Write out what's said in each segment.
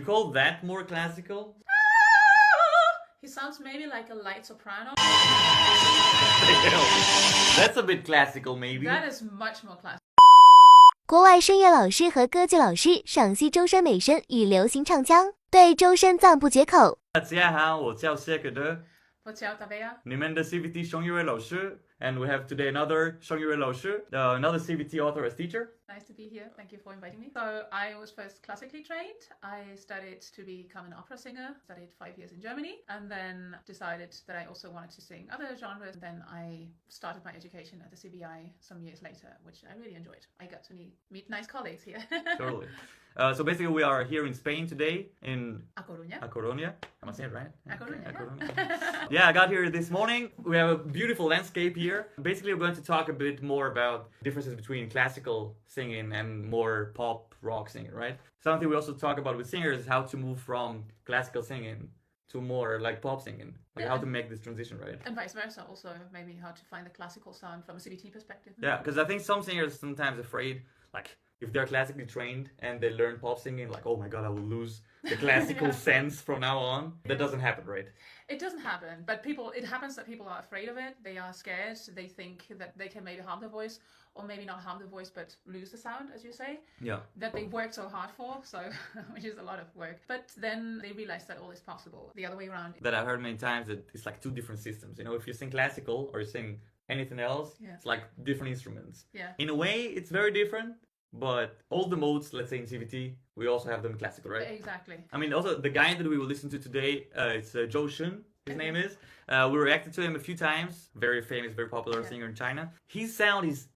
call that more classical? He sounds maybe like a light soprano. That's a bit classical, maybe. That is much more classical. 国外声乐老师和歌剧老师赏析周深美声与流行唱腔，对周深赞不绝口。大家好，我叫谢可德。我叫大贝亚。你们的 CVT 声乐老师 and we have today another 声乐老师, another CVT author as teacher. Nice to be here. Thank you for inviting me. So I was first classically trained. I studied to become an opera singer, studied 5 years in Germany, and then decided that I also wanted to sing other genres. Then I started my education at the CBI some years later, which I really enjoyed. I got to meet nice colleagues here. Totally. So basically we are here in Spain today in A Coruña. A Coruña. Am I saying it right? A Coruña. A Coruña. Yeah, I got here this morning. We have a beautiful landscape here. Basically we're going to talk a bit more about differences between classical singing and more pop rock singing, right? Something we also talk about with singers is how to move from classical singing to more like pop singing, like how to make this transition, right? And vice versa also, maybe how to find the classical sound from a CVT perspective. Yeah, because I think some singers are sometimes afraid, like if they're classically trained and they learn pop singing, like, oh my god, I will lose the classical sense from now on. That doesn't happen, right? It doesn't happen, but it happens that people are afraid of it. They are scared. They think that they can maybe harm the voice, or maybe not harm the voice, but lose the sound, as you say. Yeah. That they work so hard for, so which is a lot of work. But then they realize that all is possible. The other way around. That I've heard many times that it's like two different systems. You know, if you sing classical or you sing anything else, it's like different instruments. Yeah. In a way, it's very different. But all the modes, let's say in CVT, we also have them in classical, right? Exactly. I mean, also the guy that we will listen to today, it's Joshun, his name is. We reacted to him a few times. Very famous, very popular singer in China. His sound is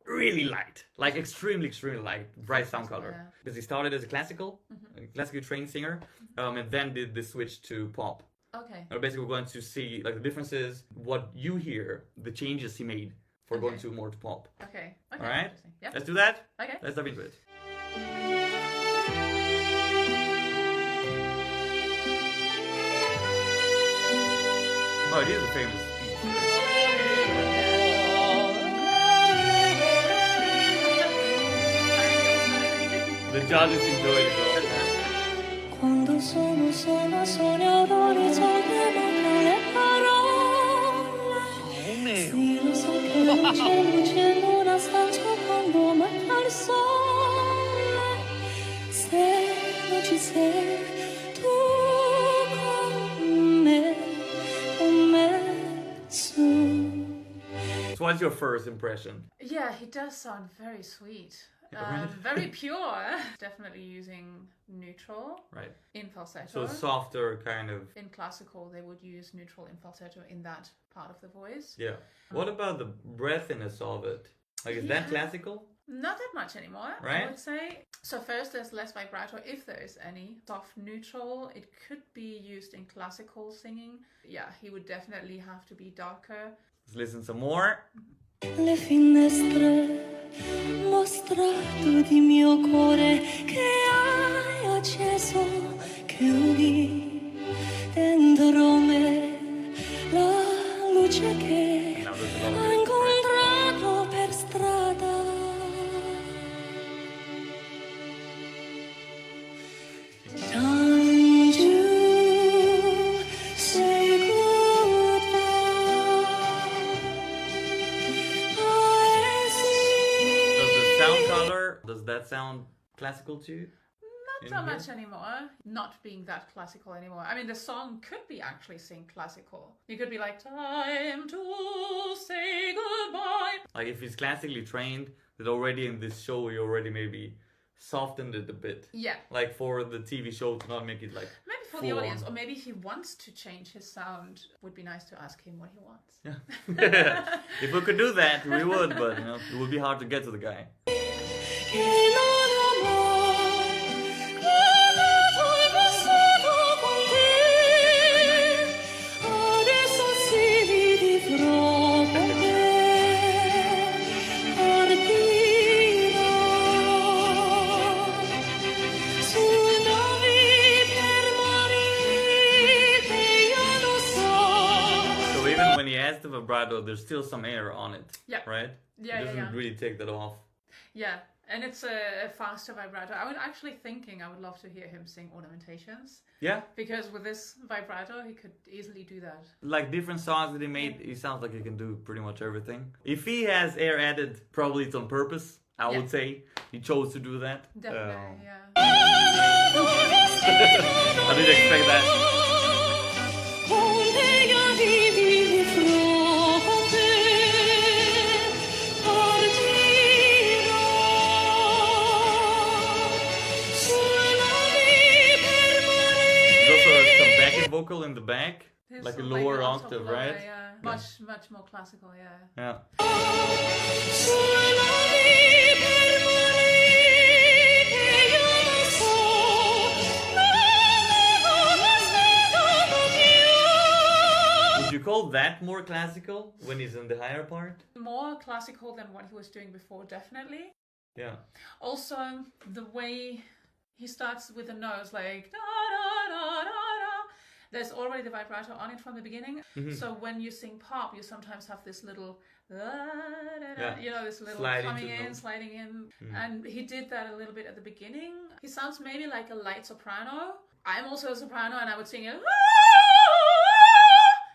really light, like extremely light, bright sound color. Because he started as a classically trained singer, and then did the switch to pop. Okay. Basically, we're going to see like the differences, what you hear, the changes he made for going to more to pop. Okay. All right. Yep. Let's do that. Okay. Let's dive into it. Oh, it is a famous piece. The judges enjoyed it all the time. Quando sono sognato risolve le parole. Sì, lo so che non c'è luce in una stanza quando manca il sole. Se non ci sei tu con me su. So what's your first impression? Yeah, he does sound very sweet. Very pure. Definitely using neutral in falsetto. So softer kind of. In classical, they would use neutral in falsetto in that part of the voice. Yeah. What about the breathiness of it? Like, is that classical? Not that much anymore, right? I would say. So first, there's less vibrato, if there is any. Soft neutral, it could be used in classical singing. Yeah, he would definitely have to be darker. Let's listen some more. Le finestre mostrato di mio cuore che hai acceso, che udì dentro me la luce che ho incontrato per strada. Does that sound classical to you? Not so much anymore. Not being that classical anymore. I mean, the song could be actually sing classical. You could be like, time to say goodbye. Like if he's classically trained, that already in this show he already maybe softened it a bit. Yeah. Like for the TV show to not make it like maybe for the audience, or maybe he wants to change his sound. Would be nice to ask him what he wants. Yeah. If we could do that, we would, but you know, it would be hard to get to the guy. So even when he has the vibrato, there's still some air on it. Yeah. Right? Yeah, It doesn't really take that off. Yeah, And it's a faster vibrato. I was actually thinking I would love to hear him sing ornamentations. Yeah. Because with this vibrato, he could easily do that. Like different songs that he made, he sounds like he can do pretty much everything. If he has air added, probably it's on purpose, I would say. He chose to do that. Definitely, yeah. I didn't expect that. Vocal in the back, There's like a some, lower an octave, lower, right? Yeah. Much more classical, yeah. Yeah. Would you call that more classical when he's in the higher part? More classical than what he was doing before, definitely. Yeah. Also, the way he starts with the notes, like da da da da da. There's already the vibrato on it from the beginning. Mm-hmm. So when you sing pop, you sometimes have this little, this little sliding in. Mm. And he did that a little bit at the beginning. He sounds maybe like a light soprano. I'm also a soprano, and I would sing it.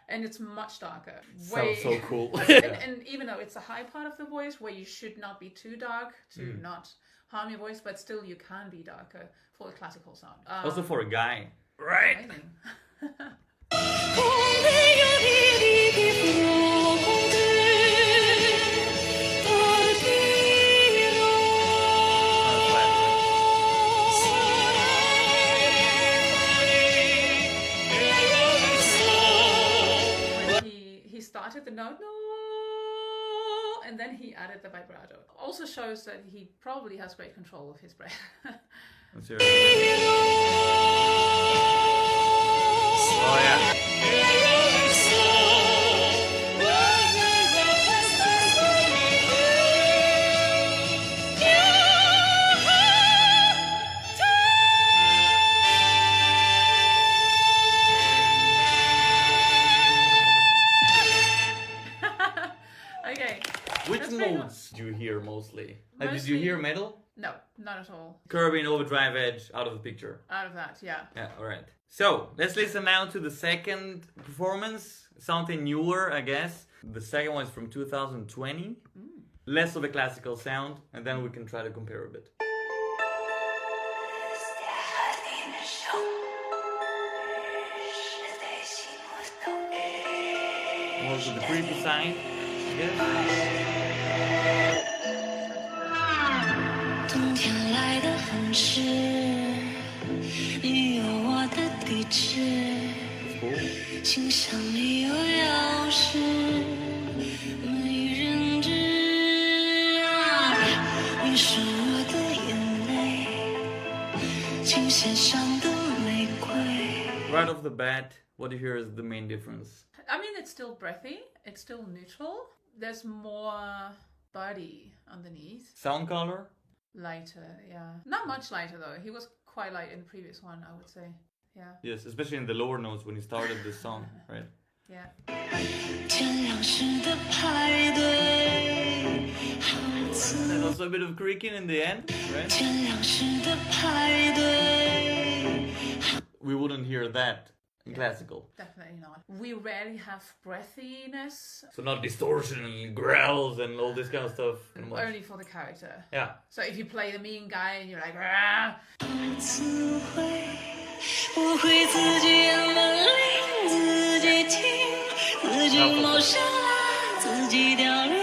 And it's much darker. Sounds so cool. and even though it's a high part of the voice where you should not be too dark to not harm your voice, but still you can be darker for a classical sound. Also for a guy. Right. He started the note, and then he added the vibrato. Also shows that he probably has great control of his breath. Let's hear it. Oh yeah. Okay. Which notes do you hear mostly? Did you hear metal? No, not at all. Curving, overdrive, edge, out of the picture. Out of that, yeah. Yeah, alright. So, let's listen now to the second performance. Something newer, I guess. The second one is from 2020. Less of a classical sound, and then we can try to compare a bit. More to the creepy side, I guess. 冬天来得很迟，你有我的地址，信箱里有钥匙，没人知。你是我的眼泪，琴弦上的玫瑰。Right off the bat, what you hear is the main difference. I mean, it's still breathy. It's still neutral. There's more body underneath. Sound color? Lighter, yeah. Not much lighter though. He was quite light in the previous one, I would say. Yeah. Yes, especially in the lower notes when he started this song, right? Yeah. 天亮时的派对，好刺。 And also a bit of creaking in the end, right? 天亮时的派对。 We wouldn't hear that in classical. Definitely not. We rarely have breathiness. So not distortion and growls and all this kind of stuff. Only for the character. Yeah. So if you play the mean guy and you're like, "Rah!" 词汇，我会自己按门铃，自己听，自己谋生啊，自己凋零，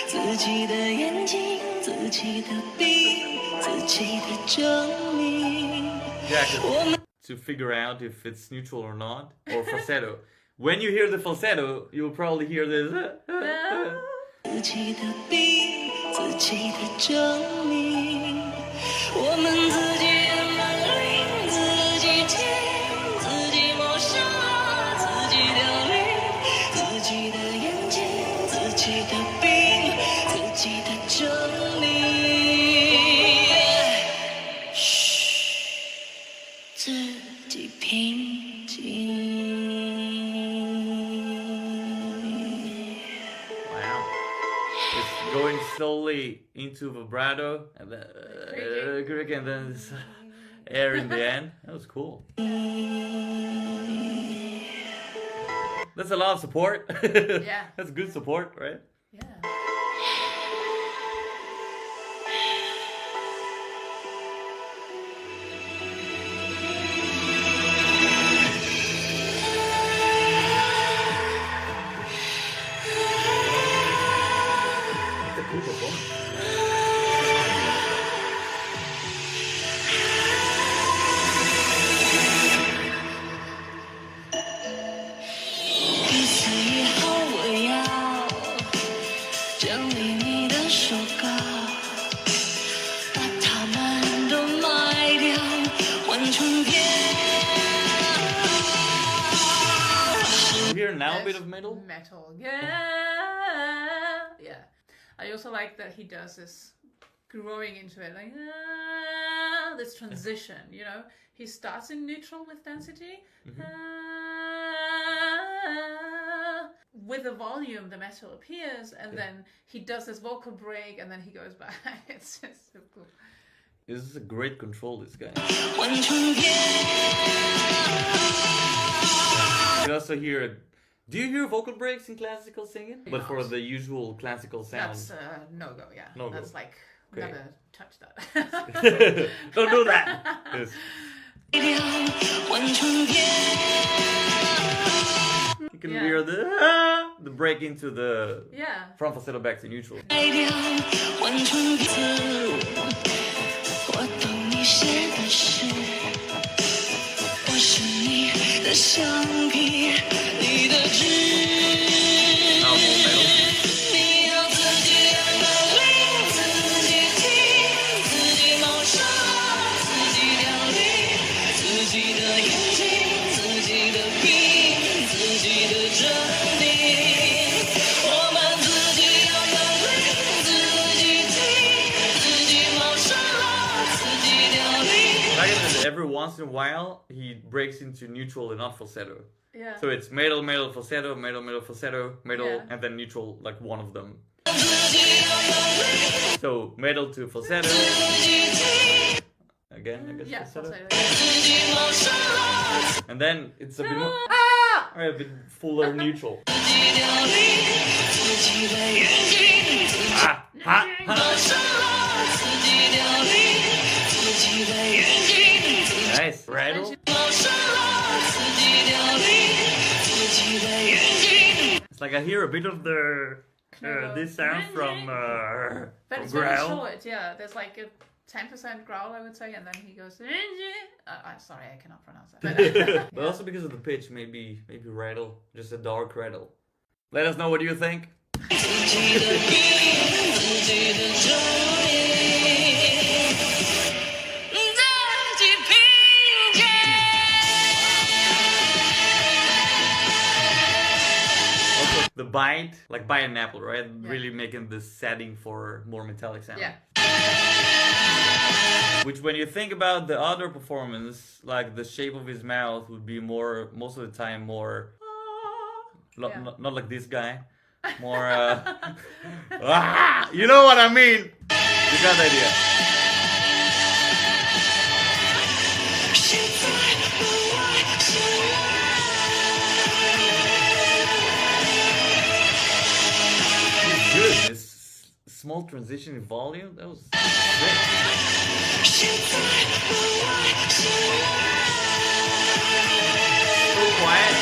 自己的眼睛，自己的病，自己的证明。 Yeah, to figure out if it's neutral or not, or falsetto. When you hear the falsetto, you'll probably hear this. 自己的病，自己的证明，我们自己按门铃，自己听，自己谋生啊，自己凋零，自己的眼睛，自己的病，自己的证明。嘘，自己平静。 Wow. It's going slowly into vibrato and then creaking, and then this air in the end. That was cool. That's a lot of support. Yeah. That's good support, right? Yeah. That's a cool performance. You hear now a bit of metal? Metal. Yeah. Yeah. I also like that he does this growing into it, like this transition, you know. He starts in neutral with density. With the volume, the metal appears, and then he does this vocal break, and then he goes back. It's just so cool. This is a great control, this guy. You also hear. Do you hear vocal breaks in classical singing? But for the usual classical sound. That's no go. Yeah, No go. that's like Okay. never touch that. Don't do that. Yes. You can hear the break into the Yeah. from falsetto back to neutral. Now more metal. Every once in a while, he breaks into neutral and not falsetto. Yeah. So it's metal, metal, falsetto, metal, metal, falsetto, metal, Yeah. and then neutral, like one of them. So metal to falsetto. Again, I guess Yeah. falsetto. falsetto. And then it's a bit more, a bit fuller neutral. Nice. Rattle. It's like I hear a bit of the this sound from But it's growl. very short, yeah. There's like a 10% growl, I would say, and then he goes. Sorry, I cannot pronounce that. But, But also because of the pitch, maybe rattle, just a dark rattle. Let us know what you think. Also, the bite, like bite an apple, right? Yeah. Really making the setting for more metallic sound. yeah. Which, when you think about the other performance, like the shape of his mouth would be more, most of the time, more, Yeah. not like this guy, more, you know what I mean? You got the idea. Good. This small transition in volume, that was great. So quiet.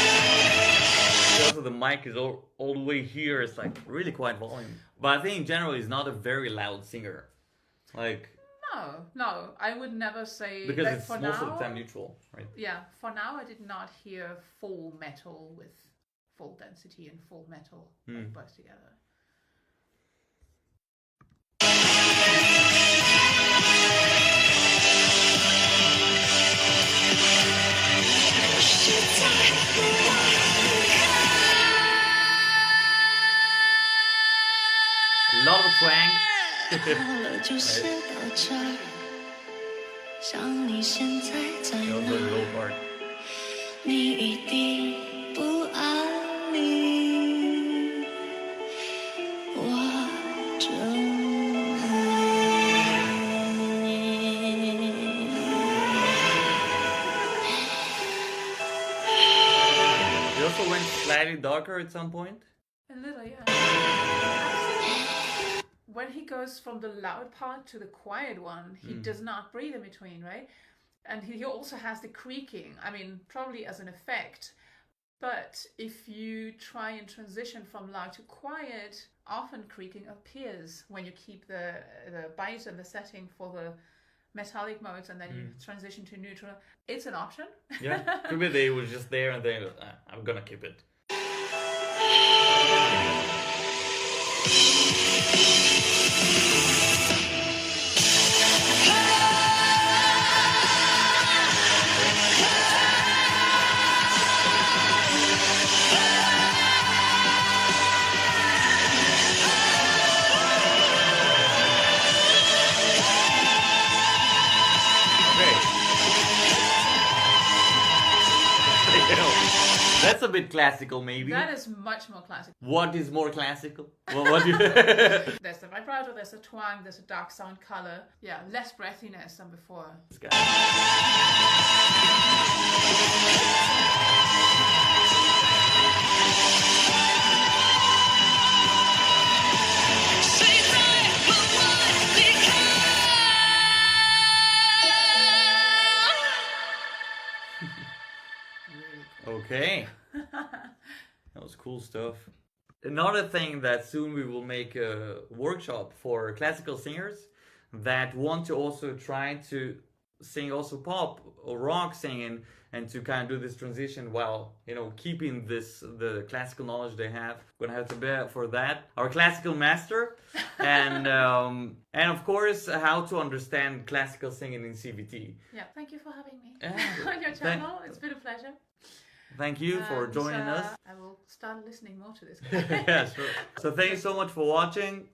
Also, the mic is all the way here. It's like really quiet volume. But I think in general, he's not a very loud singer. Like, No, I would never say. because like, it's for most now, of the time neutral, right? Yeah, for now I did not hear full metal with full density and full metal like, both together. A lot of twang. 了就是到这儿，想你现在在 You know, 哪 the low part. 你一定不安宁。我这 also went slightly darker at some point. A little, yeah. When he goes from the loud part to the quiet one, he does not breathe in between, right? And he also has the creaking, I mean, probably as an effect. But if you try and transition from loud to quiet, often creaking appears when you keep the bite and the setting for the metallic modes and then you transition to neutral. It's an option. Yeah, maybe they were just there and they I'm gonna keep it. That's a bit classical, maybe. That is much more classical. What is more classical? What do you... There's the vibrato, there's a twang, there's a dark sound color. Yeah, less breathiness than before. This guy. Okay. That was cool stuff. Another thing that soon we will make a workshop for classical singers that want to also try to sing also pop or rock singing and to kind of do this transition while, you know, keeping the classical knowledge they have. We're gonna have to bear for that our classical master and of course how to understand classical singing in CVT. Yeah, thank you for having me on your channel. It's been a pleasure. Thank you for joining us. I will start listening more to this. Yeah, sure. So thank you so much for watching.